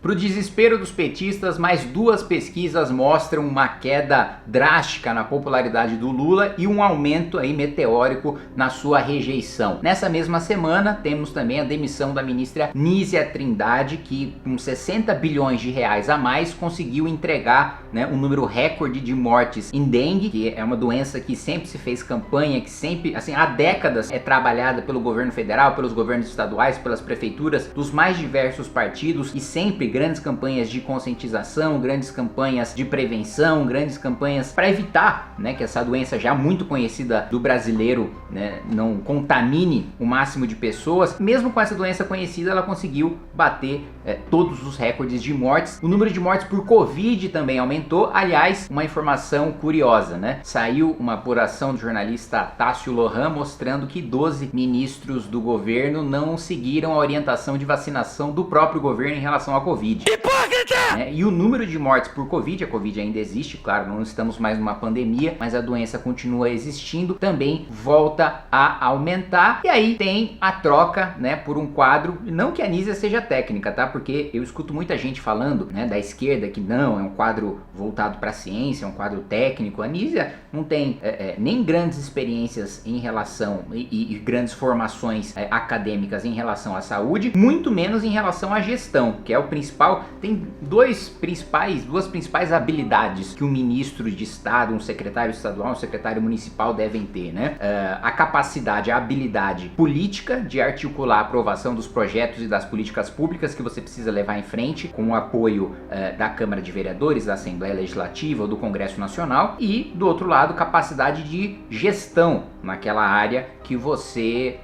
Para o desespero dos petistas, mais duas pesquisas mostram uma queda drástica na popularidade do Lula e um aumento aí meteórico na sua rejeição. Nessa mesma semana, temos também a demissão da ministra Nízia Trindade, que com 60 bilhões de reais a mais conseguiu entregar, né, um número recorde de mortes em dengue, que é uma doença que sempre se fez campanha, que sempre, assim, há décadas é trabalhada pelo governo federal, pelos governos estaduais, pelas prefeituras dos mais diversos partidos, e sempre grandes campanhas de conscientização, grandes campanhas de prevenção, grandes campanhas para evitar, né, que essa doença já muito conhecida do brasileiro, né, não contamine o máximo de pessoas. Mesmo com essa doença conhecida, ela conseguiu bater todos os recordes de mortes. O número de mortes por Covid também aumentou. Aliás, uma informação curiosa, né? Saiu uma apuração do jornalista Tássio Lohan mostrando que 12 ministros do governo não seguiram a orientação de vacinação do próprio governo em relação à Covid. Hipócrita! E o número de mortes por Covid, a Covid ainda existe, claro, não estamos mais numa pandemia, mas a doença continua existindo, também volta a aumentar. E aí tem a troca, né, por um quadro, não que a Nízia seja técnica, tá? Porque eu escuto muita gente falando, né, da esquerda que não, é um quadro voltado para a ciência, é um quadro técnico. A Nízia não tem nem grandes experiências em relação e grandes formações acadêmicas em relação à saúde, muito menos em relação à gestão, que é o principal. Tem duas principais habilidades que um ministro de Estado, um secretário estadual, um secretário municipal devem ter, né? A capacidade, a habilidade política de articular a aprovação dos projetos e das políticas públicas que você precisa levar em frente com o apoio da Câmara de Vereadores, da Assembleia Legislativa ou do Congresso Nacional, e do outro lado, capacidade de gestão naquela área que você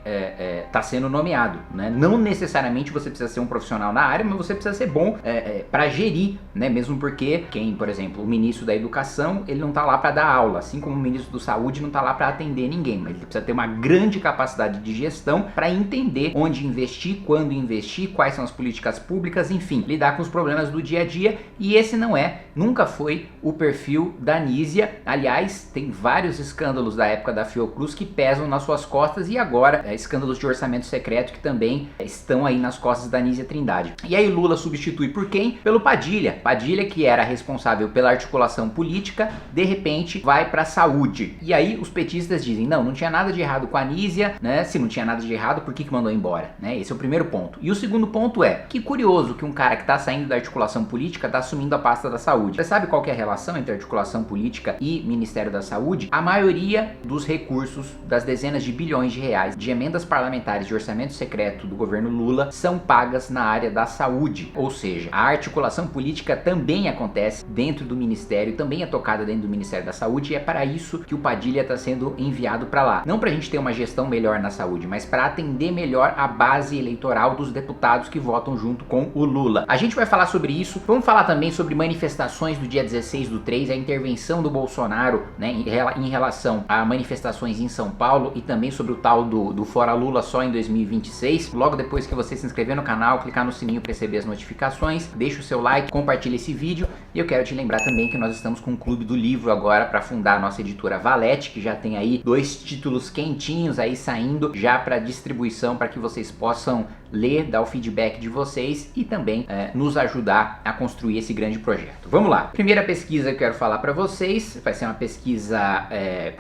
está sendo nomeado, né? Não necessariamente você precisa ser um profissional na área, mas você precisa ser bom para gerir, né? Mesmo porque por exemplo, o ministro da Educação, ele não está lá para dar aula, assim como o ministro da Saúde não está lá para atender ninguém, mas ele precisa ter uma grande capacidade de gestão para entender onde investir, quando investir, quais são as políticas públicas, enfim, lidar com os problemas do dia a dia. E esse nunca foi o perfil da Nízia. Aliás, tem vários escândalos da época da Fiocruz que pesam nas suas costas, e agora escândalos de orçamento secreto que também estão aí nas costas da Nízia Trindade. E aí o Lula substitui por quem? Pelo Padilha. Padilha, que era responsável pela articulação política, de repente vai para a saúde. E aí os petistas dizem, não tinha nada de errado com a Nízia, né? Se não tinha nada de errado, por que mandou embora, né? Esse é o primeiro ponto. E o segundo ponto é, que curioso que um cara que tá saindo da articulação política tá assumindo a pasta da saúde. Você sabe qual que é a relação entre articulação política e Ministério da Saúde? A maioria dos recursos, das dezenas de bilhões de reais de emendas parlamentares de orçamento secreto do governo Lula, são pagas na área da saúde. Ou seja, a articulação política também acontece dentro do Ministério, também é tocada dentro do Ministério da Saúde, e é para isso que o Padilha está sendo enviado para lá. Não para a gente ter uma gestão melhor na saúde, mas para atender melhor a base eleitoral dos deputados que votam junto com o Lula. A gente vai falar sobre isso, vamos falar também sobre manifestações do dia 16/3, a intervenção do Bolsonaro, né, em relação a manifestações em São Paulo, e também sobre o tal do Fora Lula só em 2026. Logo depois que você se inscrever no canal, clicar no sininho para receber as notificações, deixa o seu like, compartilha esse vídeo, e eu quero te lembrar também que nós estamos com o Clube do Livro agora para fundar a nossa editora Valete, que já tem aí 2 títulos quentinhos aí saindo já para distribuição, para que vocês possam ler, dar o feedback de vocês e também nos ajudar a construir esse grande projeto. Vamos lá. Primeira pesquisa que eu quero falar para vocês vai ser uma pesquisa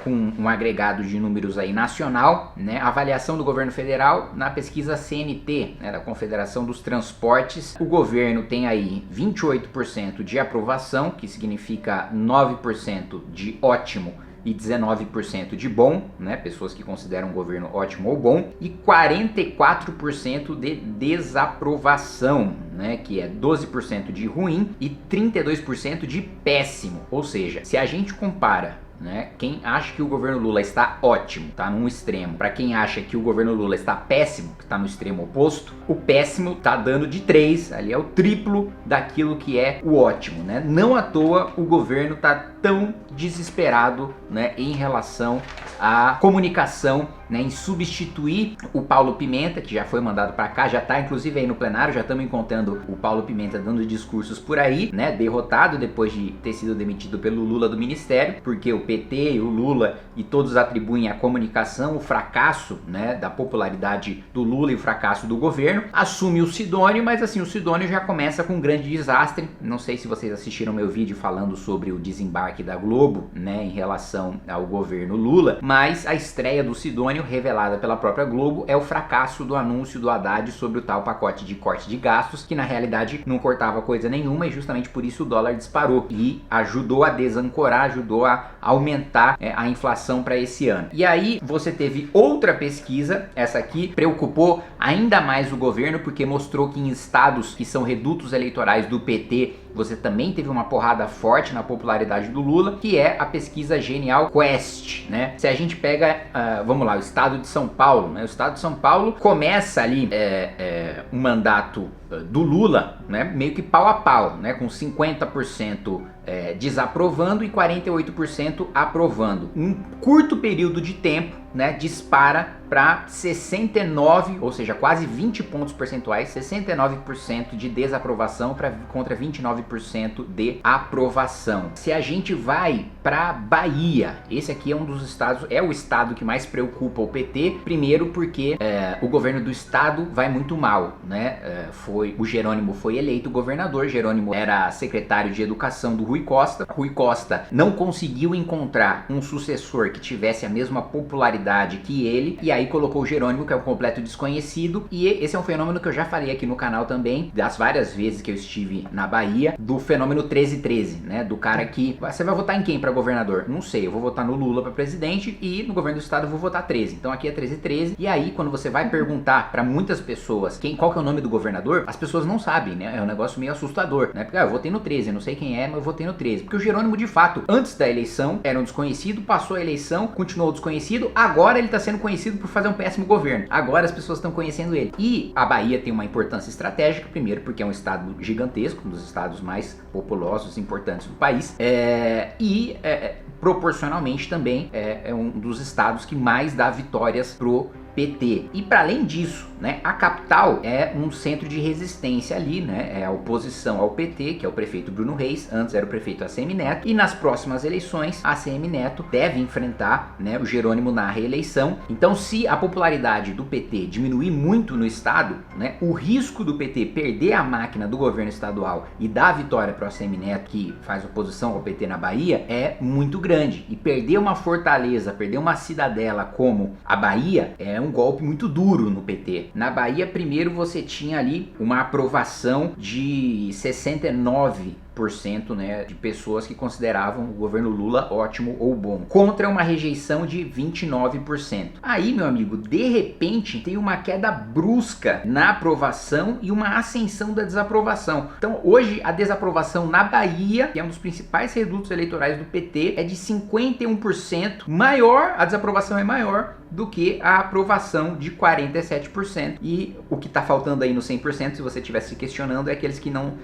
com um agregado de números aí nacional, né? Avaliação do governo federal na pesquisa CNT, né, da Confederação dos Transportes. O governo tem aí 28% de aprovação, que significa 9% de ótimo e 19% de bom, né, pessoas que consideram o governo ótimo ou bom, e 44% de desaprovação, né, que é 12% de ruim e 32% de péssimo. Ou seja, se a gente compara, né, quem acha que o governo Lula está ótimo, está num extremo, para quem acha que o governo Lula está péssimo, que está no extremo oposto, o péssimo está dando de 3, ali é o triplo daquilo que é o ótimo, né? Não à toa o governo está tão desesperado, né, em relação à comunicação né, em substituir o Paulo Pimenta, que já foi mandado para cá, já está inclusive aí no plenário, já estamos encontrando o Paulo Pimenta dando discursos por aí, né, derrotado depois de ter sido demitido pelo Lula do ministério, porque o PT, o Lula e todos atribuem à comunicação o fracasso, né, da popularidade do Lula e o fracasso do governo. Assume o Sidônio, mas assim, o Sidônio já começa com um grande desastre. Não sei se vocês assistiram meu vídeo falando sobre o desembarque da Globo, né, em relação ao governo Lula, mas a estreia do Sidônio, revelada pela própria Globo, é o fracasso do anúncio do Haddad sobre o tal pacote de corte de gastos, que na realidade não cortava coisa nenhuma, e justamente por isso o dólar disparou e ajudou a desancorar, ajudou a aumentar a inflação para esse ano. E aí você teve outra pesquisa, essa aqui preocupou ainda mais o governo, porque mostrou que em estados que são redutos eleitorais do PT, você também teve uma porrada forte na popularidade do Lula, que é a pesquisa Genial Quest, né? Se a gente pega, vamos lá, o estado de São Paulo, né? O estado de São Paulo começa ali um mandato do Lula, né? Meio que pau a pau, né? Com 50% desaprovando e 48% aprovando. Um curto período de tempo, né? Dispara para 69, ou seja, quase 20 pontos percentuais, 69% de desaprovação contra 29% de aprovação. Se a gente vai para Bahia, esse aqui é um dos estados, é o estado que mais preocupa o PT, primeiro porque o governo do estado vai muito mal, né? O Jerônimo foi eleito governador, Jerônimo era secretário de educação do Rui Costa. Rui Costa não conseguiu encontrar um sucessor que tivesse a mesma popularidade que ele, e aí colocou o Jerônimo, que é um completo desconhecido, e esse é um fenômeno que eu já falei aqui no canal também, das várias vezes que eu estive na Bahia, do fenômeno 1313, né, do cara que, você vai votar em quem para governador? Não sei, eu vou votar no Lula para presidente e no governo do estado eu vou votar 13, então aqui é 1313, e aí quando você vai perguntar para muitas pessoas qual que é o nome do governador, as pessoas não sabem, né, é um negócio meio assustador, né, porque eu votei no 13, eu não sei quem é, mas eu votei no 13, porque o Jerônimo de fato, antes da eleição, era um desconhecido, passou a eleição, continuou desconhecido, agora ele está sendo conhecido por fazer um péssimo governo. Agora as pessoas estão conhecendo ele. E a Bahia tem uma importância estratégica, primeiro porque é um estado gigantesco, um dos estados mais populosos e importantes do país, proporcionalmente também é um dos estados que mais dá vitórias pro PT. E para além disso, né, a capital é um centro de resistência ali, né, é a oposição ao PT, que é o prefeito Bruno Reis, antes era o prefeito ACM Neto, e nas próximas eleições, ACM Neto deve enfrentar, né, o Jerônimo na reeleição. Então, se a popularidade do PT diminuir muito no estado, né, o risco do PT perder a máquina do governo estadual e dar a vitória para o ACM Neto, que faz oposição ao PT na Bahia, é muito grande. E perder uma fortaleza, perder uma cidadela como a Bahia, é um golpe muito duro no PT. Na Bahia, primeiro você tinha ali uma aprovação de 69%, né, de pessoas que consideravam o governo Lula ótimo ou bom, contra uma rejeição de 29%. Aí, meu amigo, de repente tem uma queda brusca na aprovação e uma ascensão da desaprovação. Então, hoje a desaprovação na Bahia, que é um dos principais redutos eleitorais do PT, é de 51% maior, a desaprovação é maior do que a aprovação de 47%. E o que está faltando aí no 100%, se você estivesse se questionando, é aqueles que não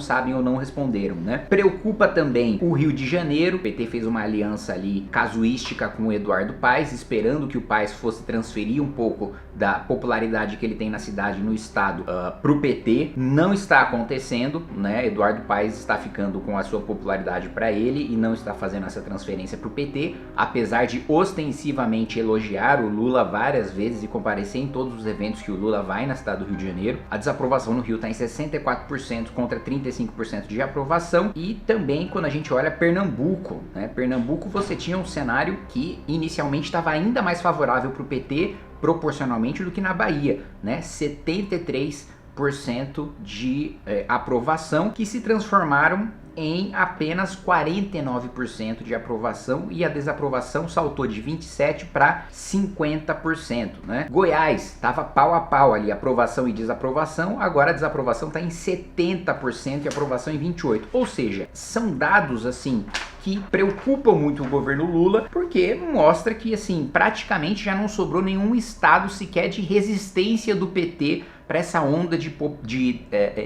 sabem ou não responderam, né? Preocupa também o Rio de Janeiro. O PT fez uma aliança ali casuística com o Eduardo Paes, esperando que o Paes fosse transferir um pouco da popularidade que ele tem na cidade, no estado, pro PT. Não está acontecendo, né? Eduardo Paes está ficando com a sua popularidade para ele e não está fazendo essa transferência pro PT, apesar de ostensivamente elogiar o Lula várias vezes e comparecer em todos os eventos que o Lula vai na cidade do Rio de Janeiro. A desaprovação no Rio está em 64% contra 35% de aprovação. E também quando a gente olha Pernambuco, né? Pernambuco você tinha um cenário que inicialmente estava ainda mais favorável para o PT proporcionalmente do que na Bahia, né? 73% de aprovação, que se transformaram em apenas 49% de aprovação, e a desaprovação saltou de 27% para 50%, né? Goiás estava pau a pau ali, aprovação e desaprovação, agora a desaprovação está em 70% e aprovação em 28%. Ou seja, são dados assim que preocupam muito o governo Lula, porque mostra que assim, praticamente já não sobrou nenhum estado sequer de resistência do PT para essa onda de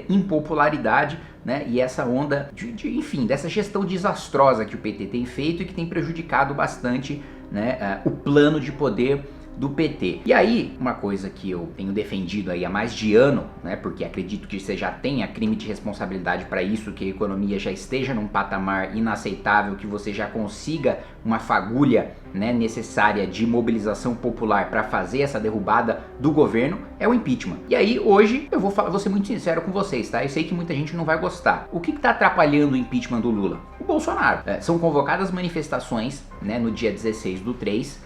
impopularidade, né? E essa onda enfim, dessa gestão desastrosa que o PT tem feito e que tem prejudicado bastante, né, o plano de poder do PT. E aí, uma coisa que eu tenho defendido aí há mais de ano, né, porque acredito que você já tenha crime de responsabilidade para isso, que a economia já esteja num patamar inaceitável, que você já consiga uma fagulha, né, necessária de mobilização popular para fazer essa derrubada do governo, é o impeachment. E aí, hoje, eu vou ser muito sincero com vocês, tá? Eu sei que muita gente não vai gostar. O que tá atrapalhando o impeachment do Lula? O Bolsonaro. São convocadas manifestações, né, no dia 16/3,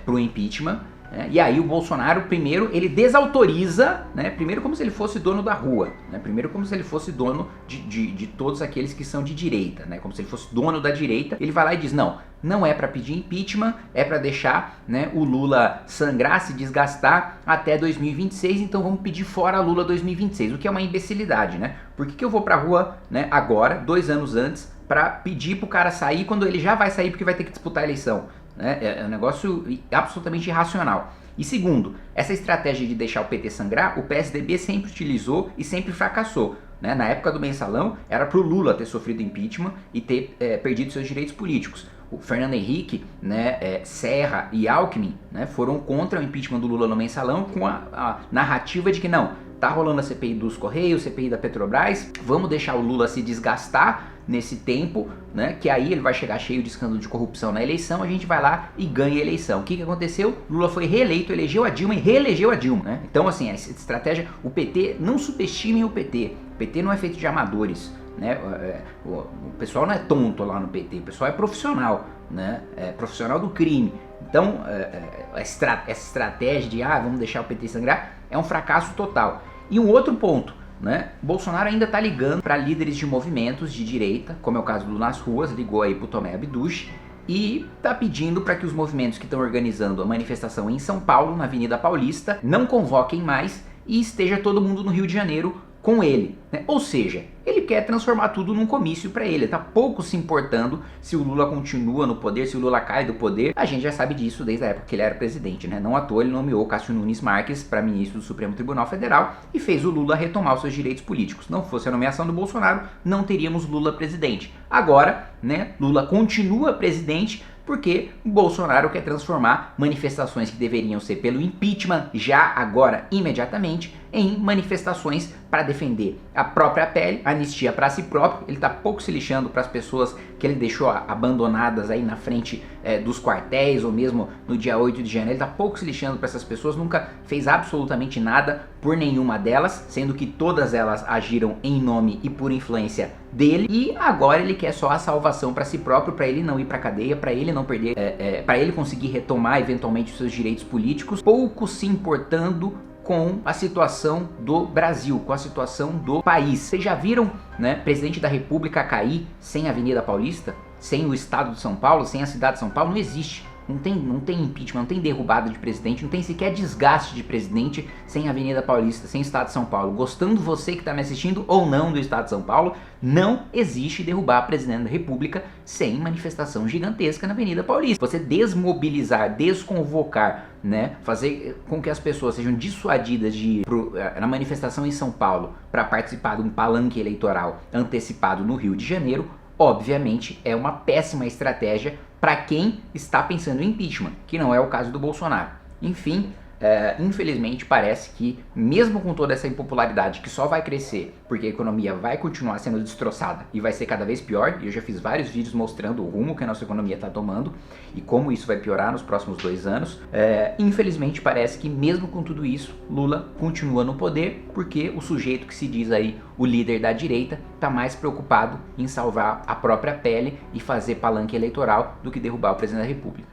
pro impeachment, né? E aí o Bolsonaro, primeiro, ele desautoriza, né? Primeiro como se ele fosse dono da rua, né? Primeiro como se ele fosse dono de todos aqueles que são de direita, né? Como se ele fosse dono da direita. Ele vai lá e diz, não é para pedir impeachment, é para deixar, né, o Lula sangrar, se desgastar até 2026, então vamos pedir fora Lula 2026, o que é uma imbecilidade, né? Por que eu vou pra rua, né, agora, 2 anos antes, para pedir pro cara sair quando ele já vai sair porque vai ter que disputar a eleição? É um negócio absolutamente irracional. E segundo, essa estratégia de deixar o PT sangrar, o PSDB sempre utilizou e sempre fracassou. Né? Na época do mensalão, era pro Lula ter sofrido impeachment e ter perdido seus direitos políticos. O Fernando Henrique, né, Serra e Alckmin, né, foram contra o impeachment do Lula no mensalão com a narrativa de que não, tá rolando a CPI dos Correios, CPI da Petrobras, vamos deixar o Lula se desgastar nesse tempo, né, que aí ele vai chegar cheio de escândalo de corrupção na eleição, a gente vai lá e ganha a eleição. O que aconteceu? Lula foi reeleito, elegeu a Dilma e reelegeu a Dilma, né? Então assim, essa estratégia, o PT, não subestimem o PT não é feito de amadores, né? O pessoal não é tonto lá no PT, o pessoal é profissional, né? É profissional do crime. Então essa estratégia de vamos deixar o PT sangrar é um fracasso total. E um outro ponto, né? Bolsonaro ainda tá ligando para líderes de movimentos de direita, como é o caso do Nas Ruas, ligou aí pro Tomé Abduch, e tá pedindo para que os movimentos que estão organizando a manifestação em São Paulo, na Avenida Paulista, não convoquem mais e esteja todo mundo no Rio de Janeiro com ele, né? Ou seja, ele quer transformar tudo num comício para ele, tá pouco se importando se o Lula continua no poder, se o Lula cai do poder. A gente já sabe disso desde a época que ele era presidente, né? Não à toa ele nomeou Cássio Nunes Marques para ministro do Supremo Tribunal Federal e fez o Lula retomar os seus direitos políticos. Não fosse a nomeação do Bolsonaro, não teríamos Lula presidente. Agora, né, Lula continua presidente porque o Bolsonaro quer transformar manifestações que deveriam ser pelo impeachment já agora, imediatamente, em manifestações para defender a própria pele, anistia para si próprio. Ele tá pouco se lixando para as pessoas que ele deixou abandonadas aí na frente dos quartéis ou mesmo no dia 8 de janeiro. Ele tá pouco se lixando para essas pessoas, nunca fez absolutamente nada por nenhuma delas, sendo que todas elas agiram em nome e por influência dele, e agora ele quer só a salvação para si próprio, para ele não ir para cadeia, para ele não perder, para ele conseguir retomar eventualmente os seus direitos políticos, pouco se importando com a situação do Brasil, com a situação do país. Vocês já viram, né, presidente da República cair sem a Avenida Paulista, sem o estado de São Paulo, sem a cidade de São Paulo? Não existe. Não tem impeachment, não tem derrubada de presidente, não tem sequer desgaste de presidente sem a Avenida Paulista, sem o estado de São Paulo. Gostando você que está me assistindo ou não do estado de São Paulo, não existe derrubar presidente da República sem manifestação gigantesca na Avenida Paulista. Você desmobilizar, desconvocar, né, fazer com que as pessoas sejam dissuadidas de ir na manifestação em São Paulo para participar de um palanque eleitoral antecipado no Rio de Janeiro, obviamente é uma péssima estratégia para quem está pensando em impeachment, que não é o caso do Bolsonaro. Enfim, infelizmente parece que mesmo com toda essa impopularidade que só vai crescer, porque a economia vai continuar sendo destroçada e vai ser cada vez pior, e eu já fiz vários vídeos mostrando o rumo que a nossa economia está tomando e como isso vai piorar nos próximos 2 anos, infelizmente parece que mesmo com tudo isso, Lula continua no poder, porque o sujeito que se diz aí o líder da direita está mais preocupado em salvar a própria pele e fazer palanque eleitoral do que derrubar o presidente da República.